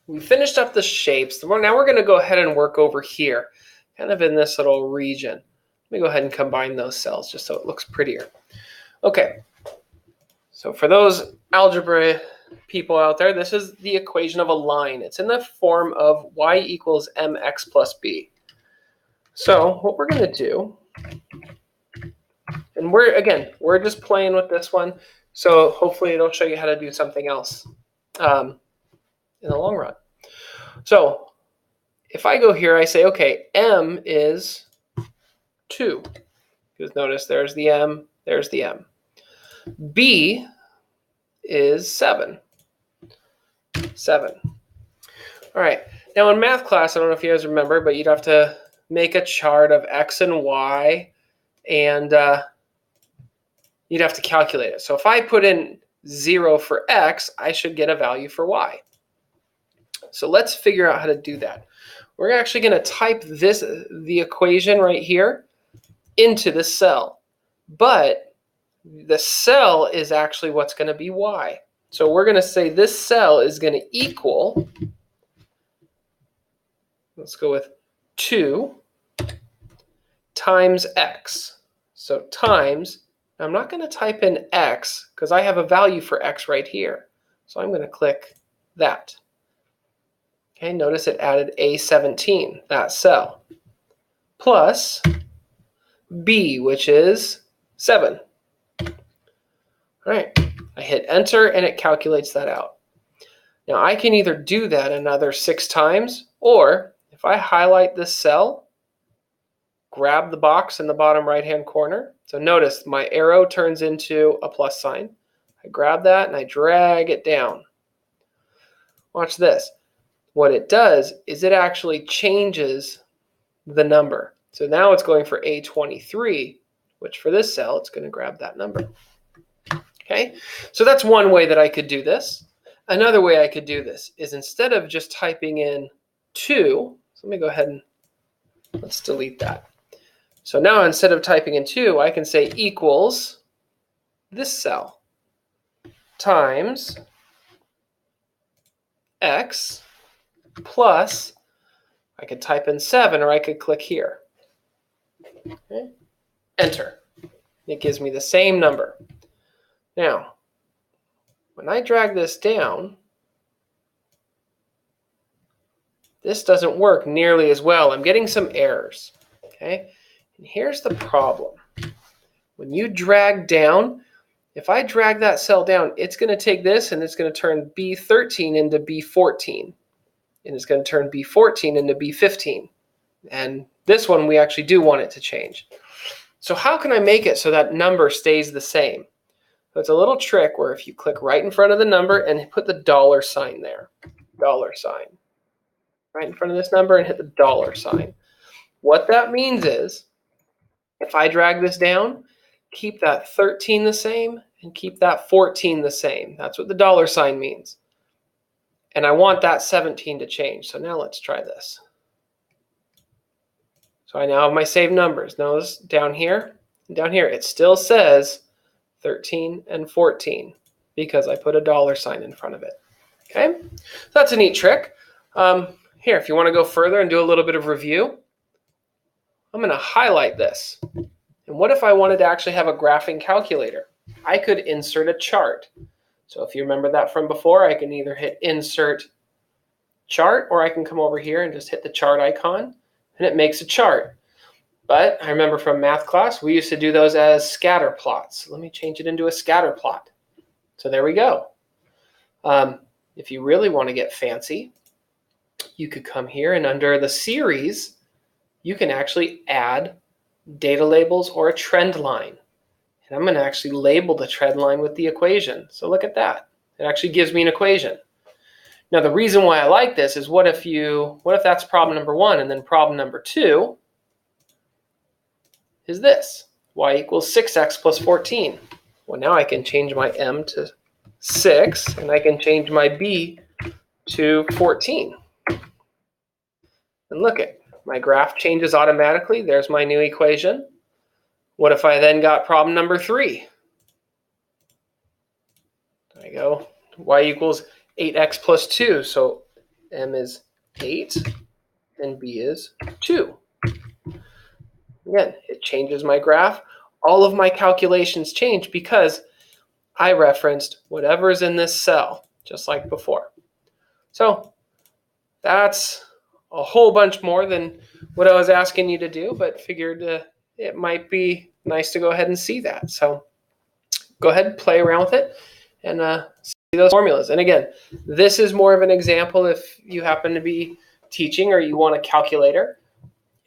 we finished up the shapes. Now we're going to go ahead and work over here, kind of in this little region. Let me go ahead and combine those cells just so it looks prettier. Okay, so for those algebra people out there, this is the equation of a line. It's in the form of y equals mx plus b. So what we're going to do, and we're just playing with this one, so hopefully it'll show you how to do something else in the long run. So if I go here, I say, okay, m is 2. Because notice there's the m, there's the m. B is 7. 7. All right. Now in math class, I don't know if you guys remember, but you'd have to make a chart of x and y, and you'd have to calculate it. So if I put in 0 for x, I should get a value for y. So let's figure out how to do that. We're actually going to type the equation right here, into the cell. But the cell is actually what's going to be y. So we're going to say this cell is going to equal, let's go with 2 times x. So times, I'm not going to type in x because I have a value for x right here. So I'm going to click that. Okay, notice it added A17, that cell, plus b, which is 7. All right, I hit enter and it calculates that out. Now I can either do that another 6 times, or if I highlight this cell, grab the box in the bottom right hand corner. So notice my arrow turns into a plus sign. I grab that and I drag it down. Watch this. What it does is it actually changes the number. So now it's going for A23, which for this cell, it's going to grab that number. Okay, so that's one way that I could do this. Another way I could do this is instead of just typing in 2, so let me go ahead and let's delete that. So now instead of typing in 2, I can say equals this cell times x plus, I could type in 7, or I could click here. Okay. Enter. It gives me the same number. Now, when I drag this down, this doesn't work nearly as well. I'm getting some errors. Okay? And here's the problem. When you drag down, if I drag that cell down, it's going to take this and it's going to turn B13 into B14. And it's going to turn B14 into B15. And this one, we actually do want it to change. So how can I make it so that number stays the same? So it's a little trick where if you click right in front of the number and put the dollar sign there, dollar sign, right in front of this number and hit the dollar sign. What that means is, if I drag this down, keep that 13 the same and keep that 14 the same. That's what the dollar sign means. And I want that 17 to change. So now let's try this. So I now have my saved numbers. Notice down here, it still says 13 and 14 because I put a dollar sign in front of it. Okay, so that's a neat trick. Here, if you want to go further and do a little bit of review, I'm going to highlight this. And what if I wanted to actually have a graphing calculator? I could insert a chart. So if you remember that from before, I can either hit insert chart, or I can come over here and just hit the chart icon and it makes a chart. But I remember from math class, we used to do those as scatter plots. Let me change it into a scatter plot. So there we go. If you really want to get fancy, you could come here and under the series, you can actually add data labels or a trend line. And I'm going to actually label the trend line with the equation. So look at that. It actually gives me an equation. Now the reason why I like this is what if that's problem number 1, and then problem number 2 is this, y equals 6x plus 14. Well, now I can change my m to 6 and I can change my b to 14. And look at, my graph changes automatically. There's my new equation. What if I then got problem number 3? There you go, y equals 8x plus 2. So M is 8, and B is 2. Again, it changes my graph. All of my calculations change because I referenced whatever's in this cell, just like before. So that's a whole bunch more than what I was asking you to do, but figured it might be nice to go ahead and see that. So go ahead and play around with it and see those formulas. And again, this is more of an example if you happen to be teaching or you want a calculator.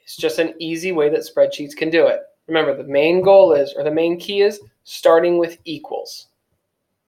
It's just an easy way that spreadsheets can do it. Remember, the main goal is, or the main key is, starting with equals.